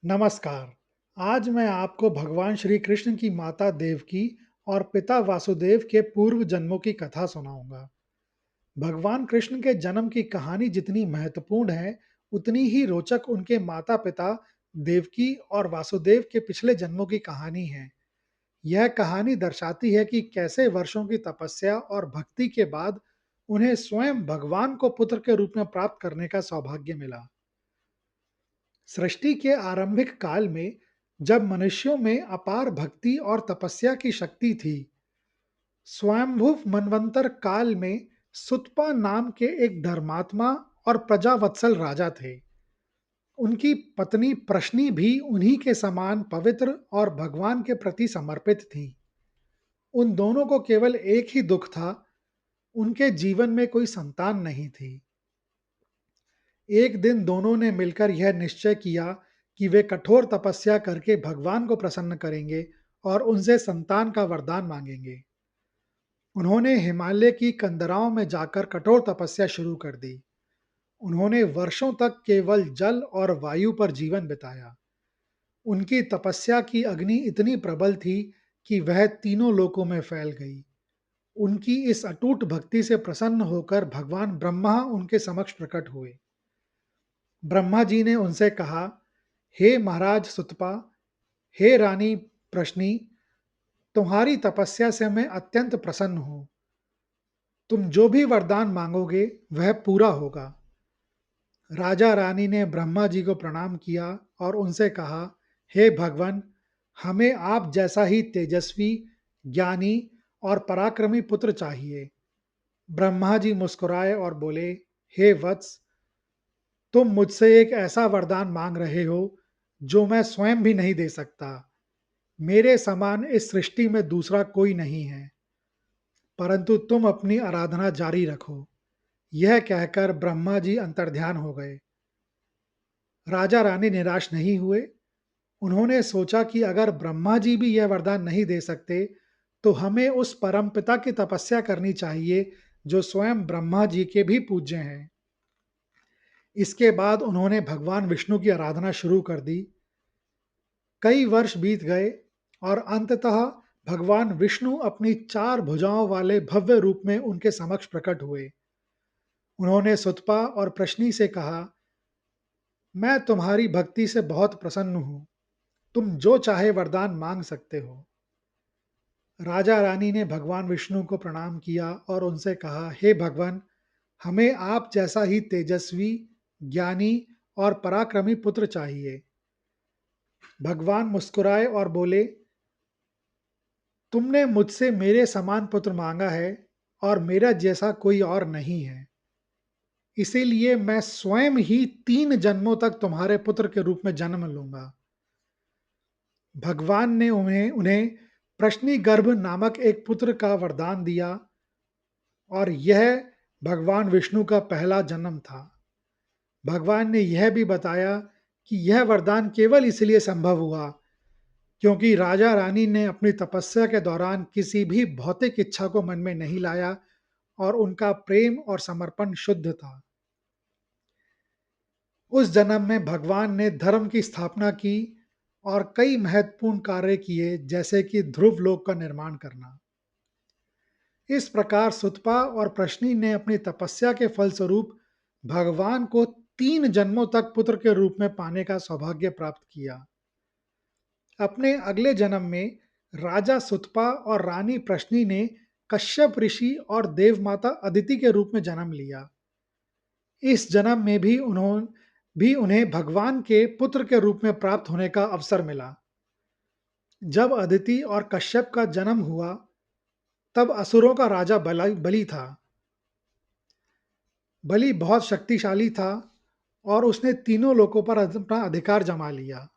नमस्कार। आज मैं आपको भगवान श्री कृष्ण की माता देवकी और पिता वासुदेव के पूर्व जन्मों की कथा सुनाऊंगा। भगवान कृष्ण के जन्म की कहानी जितनी महत्वपूर्ण है, उतनी ही रोचक उनके माता-पिता देवकी और वासुदेव के पिछले जन्मों की कहानी है। यह कहानी दर्शाती है कि कैसे वर्षों की तपस्या और भक्ति के बाद उन्हें स्वयं भगवान को पुत्र के रूप में प्राप्त करने का सौभाग्य मिला। सृष्टि के आरंभिक काल में जब मनुष्यों में अपार भक्ति और तपस्या की शक्ति थी, स्वयंभुव मनवंतर काल में सुतपा नाम के एक धर्मात्मा और प्रजावत्सल राजा थे। उनकी पत्नी प्रश्नी भी उन्हीं के समान पवित्र और भगवान के प्रति समर्पित थी। उन दोनों को केवल एक ही दुख था, उनके जीवन में कोई संतान नहीं थी। एक दिन दोनों ने मिलकर यह निश्चय किया कि वे कठोर तपस्या करके भगवान को प्रसन्न करेंगे और उनसे संतान का वरदान मांगेंगे। उन्होंने हिमालय की कंदराओं में जाकर कठोर तपस्या शुरू कर दी। उन्होंने वर्षों तक केवल जल और वायु पर जीवन बिताया। उनकी तपस्या की अग्नि इतनी प्रबल थी कि वह तीनों लोकों में फैल गई। उनकी इस अटूट भक्ति से प्रसन्न होकर भगवान ब्रह्मा उनके समक्ष प्रकट हुए। ब्रह्मा जी ने उनसे कहा, हे महाराज सुतपा, हे रानी प्रश्नी, तुम्हारी तपस्या से मैं अत्यंत प्रसन्न हूँ। तुम जो भी वरदान मांगोगे वह पूरा होगा। राजा रानी ने ब्रह्मा जी को प्रणाम किया और उनसे कहा, हे भगवान, हमें आप जैसा ही तेजस्वी, ज्ञानी और पराक्रमी पुत्र चाहिए। ब्रह्मा जी मुस्कुराए और बोले, हे वत्स, तुम मुझसे एक ऐसा वरदान मांग रहे हो जो मैं स्वयं भी नहीं दे सकता। मेरे समान इस सृष्टि में दूसरा कोई नहीं है, परंतु तुम अपनी आराधना जारी रखो। यह कहकर ब्रह्मा जी अंतर्ध्यान हो गए। राजा रानी निराश नहीं हुए। उन्होंने सोचा कि अगर ब्रह्मा जी भी यह वरदान नहीं दे सकते, तो हमें उस परमपिता की तपस्या करनी चाहिए जो स्वयं ब्रह्मा जी के भी पूज्य हैं। इसके बाद उन्होंने भगवान विष्णु की आराधना शुरू कर दी। कई वर्ष बीत गए और अंततः भगवान विष्णु अपनी चार भुजाओं वाले भव्य रूप में उनके समक्ष प्रकट हुए। उन्होंने सुतपा और प्रश्नी से कहा, मैं तुम्हारी भक्ति से बहुत प्रसन्न हूँ। तुम जो चाहे वरदान मांग सकते हो। राजा रानी ने भगवान विष्णु को प्रणाम किया और उनसे कहा, हे भगवान, हमें आप जैसा ही तेजस्वी, ज्ञानी और पराक्रमी पुत्र चाहिए। भगवान मुस्कुराए और बोले, तुमने मुझसे मेरे समान पुत्र मांगा है और मेरा जैसा कोई और नहीं है। इसीलिए मैं स्वयं ही 3 जन्मों तक तुम्हारे पुत्र के रूप में जन्म लूंगा। भगवान ने उन्हें उन्हें प्रश्निगर्भ नामक एक पुत्र का वरदान दिया और यह भगवान विष्णु का पहला जन्म था। भगवान ने यह भी बताया कि यह वरदान केवल इसलिए संभव हुआ क्योंकि राजा रानी ने अपनी तपस्या के दौरान किसी भी भौतिक इच्छा को मन में नहीं लाया और उनका प्रेम और समर्पण शुद्ध था। उस जन्म में भगवान ने धर्म की स्थापना की और कई महत्वपूर्ण कार्य किए, जैसे कि ध्रुव लोक का निर्माण करना। इस प्रकार सुतपा और प्रश्नी ने अपनी तपस्या के फलस्वरूप भगवान को 3 जन्मों तक पुत्र के रूप में पाने का सौभाग्य प्राप्त किया। अपने अगले जन्म में राजा सुतपा और रानी प्रश्नी ने कश्यप ऋषि और देवमाता अदिति के रूप में जन्म लिया। इस जन्म में भी उन्हें भगवान के पुत्र के रूप में प्राप्त होने का अवसर मिला। जब अदिति और कश्यप का जन्म हुआ, तब असुरों का राजा बलि था। बलि बहुत शक्तिशाली था और उसने तीनों लोकों पर अपना अधिकार जमा लिया।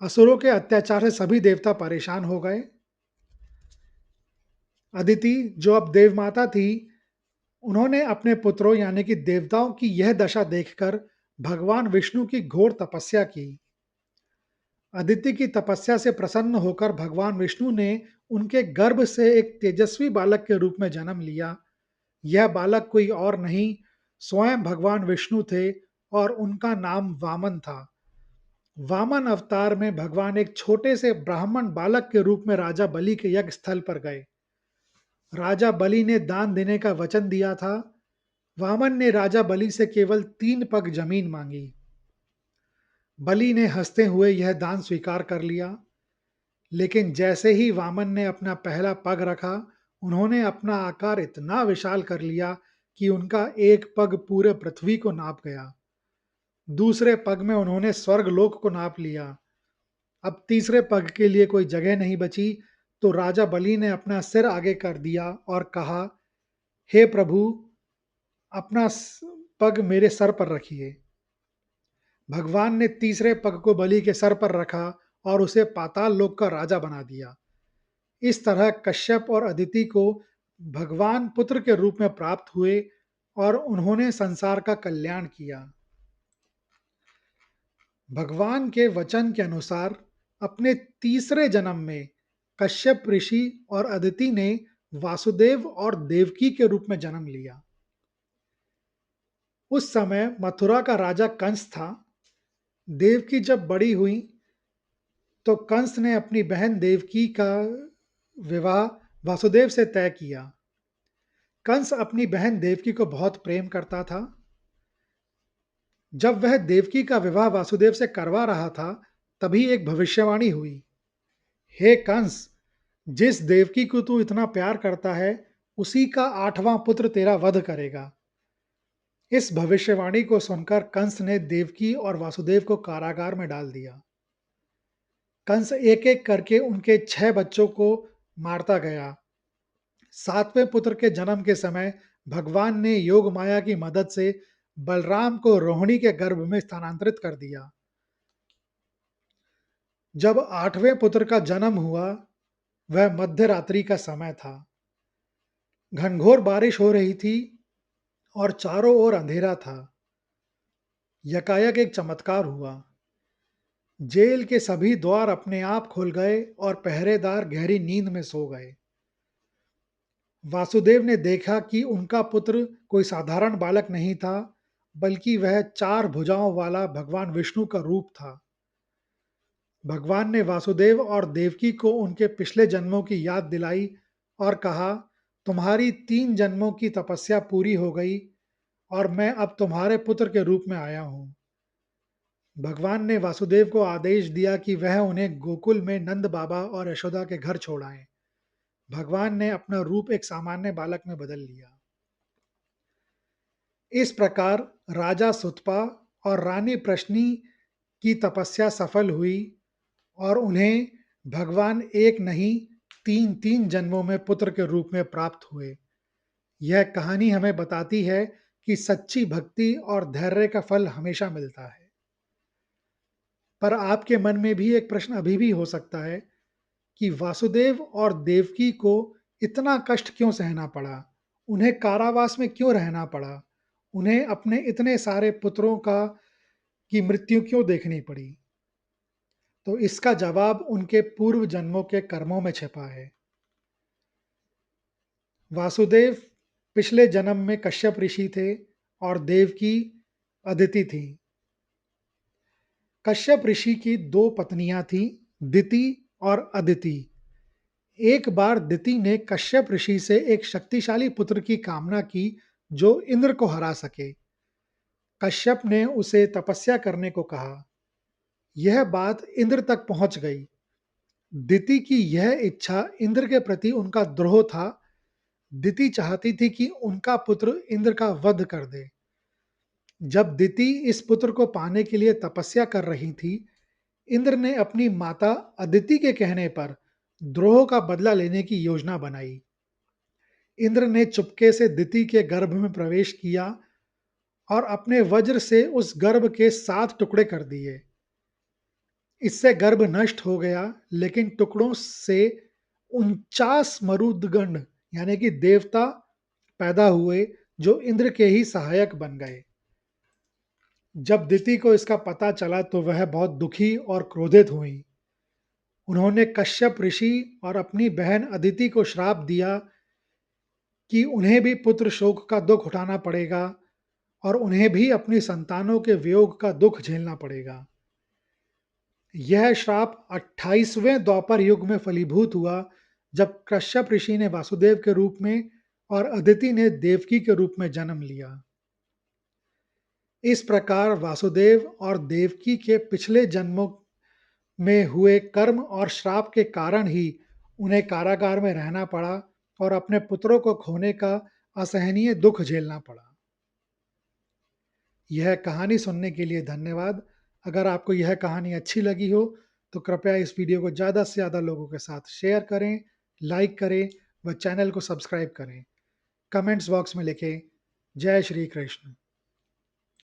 असुरों के अत्याचार से सभी देवता परेशान हो गए। अदिति, जो अब देवमाता थी, उन्होंने अपने पुत्रों यानी कि देवताओं की यह दशा देखकर भगवान विष्णु की घोर तपस्या की। अदिति की तपस्या से प्रसन्न होकर भगवान विष्णु ने उनके गर्भ से एक तेजस्वी बालक के रूप में जन्म लिया। यह बालक कोई और नहीं, स्वयं भगवान विष्णु थे और उनका नाम वामन था। वामन अवतार में भगवान एक छोटे से ब्राह्मण बालक के रूप में राजा बलि के यज्ञ स्थल पर गए। राजा बलि ने दान देने का वचन दिया था। वामन ने राजा बलि से केवल 3 पग जमीन मांगी। बलि ने हंसते हुए यह दान स्वीकार कर लिया। लेकिन जैसे ही वामन ने अपना पहला पग रखा, उन्होंने अपना आकार इतना विशाल कर लिया कि उनका एक पग पूरे पृथ्वी को नाप गया। दूसरे पग में उन्होंने स्वर्गलोक को नाप लिया। अब तीसरे पग के लिए कोई जगह नहीं बची, तो राजा बलि ने अपना सिर आगे कर दिया और कहा, हे प्रभु, अपना पग मेरे सर पर रखिए। भगवान ने तीसरे पग को बलि के सर पर रखा और उसे पाताल लोक का राजा बना दिया। इस तरह कश्यप और अदिति को भगवान पुत्र के रूप में प्राप्त हुए और उन्होंने संसार का कल्याण किया। भगवान के वचन के अनुसार अपने तीसरे जन्म में कश्यप ऋषि और अदिति ने वासुदेव और देवकी के रूप में जन्म लिया। उस समय मथुरा का राजा कंस था। देवकी जब बड़ी हुई तो कंस ने अपनी बहन देवकी का विवाह वासुदेव से तय किया। कंस अपनी बहन देवकी को बहुत प्रेम करता था। जब वह देवकी का विवाह वासुदेव से करवा रहा था, तभी एक भविष्यवाणी हुई। हे कंस, जिस देवकी को तू इतना प्यार करता है, उसी का 8वां पुत्र तेरा वध करेगा। इस भविष्यवाणी को सुनकर कंस ने देवकी और वासुदेव को कारागार में डाल दिया। कंस एक एक करके उनके 6 बच्चों को मारता गया। 7वें पुत्र के जन्म के समय भगवान ने योग माया की मदद से बलराम को रोहिणी के गर्भ में स्थानांतरित कर दिया। जब 8वें पुत्र का जन्म हुआ, वह मध्य रात्रि का समय था। घनघोर बारिश हो रही थी और चारों ओर अंधेरा था। यकायक एक चमत्कार हुआ। जेल के सभी द्वार अपने आप खुल गए और पहरेदार गहरी नींद में सो गए। वासुदेव ने देखा कि उनका पुत्र कोई साधारण बालक नहीं था, बल्कि वह 4 भुजाओं वाला भगवान विष्णु का रूप था। भगवान ने वासुदेव और देवकी को उनके पिछले जन्मों की याद दिलाई और कहा, तुम्हारी 3 जन्मों की तपस्या पूरी हो गई और मैं अब तुम्हारे पुत्र के रूप में आया हूँ। भगवान ने वासुदेव को आदेश दिया कि वह उन्हें गोकुल में नंद बाबा और यशोदा के घर छोड़ाएं। भगवान ने अपना रूप एक सामान्य बालक में बदल लिया। इस प्रकार राजा सुतपा और रानी प्रश्नी की तपस्या सफल हुई और उन्हें भगवान एक नहीं 3 3 जन्मों में पुत्र के रूप में प्राप्त हुए। यह कहानी हमें बताती है कि सच्ची भक्ति और धैर्य का फल हमेशा मिलता है। पर आपके मन में भी एक प्रश्न अभी भी हो सकता है कि वासुदेव और देवकी को इतना कष्ट क्यों सहना पड़ा? उन्हें कारावास में क्यों रहना पड़ा? उन्हें अपने इतने सारे पुत्रों का की मृत्यु क्यों देखनी पड़ी? तो इसका जवाब उनके पूर्व जन्मों के कर्मों में छिपा है। वासुदेव पिछले जन्म में कश्यप ऋषि थे और देवकी अदिति थी। कश्यप ऋषि की 2 पत्नियां थीं, दिति और अदिति। एक बार दिति ने कश्यप ऋषि से एक शक्तिशाली पुत्र की कामना की जो इंद्र को हरा सके। कश्यप ने उसे तपस्या करने को कहा। यह बात इंद्र तक पहुंच गई। दिति की यह इच्छा इंद्र के प्रति उनका द्रोह था। दिति चाहती थी कि उनका पुत्र इंद्र का वध कर दे। जब दिति इस पुत्र को पाने के लिए तपस्या कर रही थी, इंद्र ने अपनी माता अदिति के कहने पर द्रोह का बदला लेने की योजना बनाई। इंद्र ने चुपके से दिति के गर्भ में प्रवेश किया और अपने वज्र से उस गर्भ के 7 टुकड़े कर दिए। इससे गर्भ नष्ट हो गया, लेकिन टुकड़ों से 49 मरुदगण यानी कि देवता पैदा हुए जो इंद्र के ही सहायक बन गए। जब दिति को इसका पता चला तो वह बहुत दुखी और क्रोधित हुई। उन्होंने कश्यप ऋषि और अपनी बहन अदिति को श्राप दिया कि उन्हें भी पुत्र शोक का दुख उठाना पड़ेगा और उन्हें भी अपनी संतानों के वियोग का दुख झेलना पड़ेगा। यह श्राप 28वें द्वापर युग में फलीभूत हुआ, जब कश्यप ऋषि ने वासुदेव के रूप में और अदिति ने देवकी के रूप में जन्म लिया। इस प्रकार वासुदेव और देवकी के पिछले जन्मों में हुए कर्म और श्राप के कारण ही उन्हें कारागार में रहना पड़ा और अपने पुत्रों को खोने का असहनीय दुख झेलना पड़ा। यह कहानी सुनने के लिए धन्यवाद। अगर आपको यह कहानी अच्छी लगी हो तो कृपया इस वीडियो को ज़्यादा से ज़्यादा लोगों के साथ शेयर करें, लाइक करें व चैनल को सब्सक्राइब करें। कमेंट्स बॉक्स में लिखें जय श्री कृष्ण।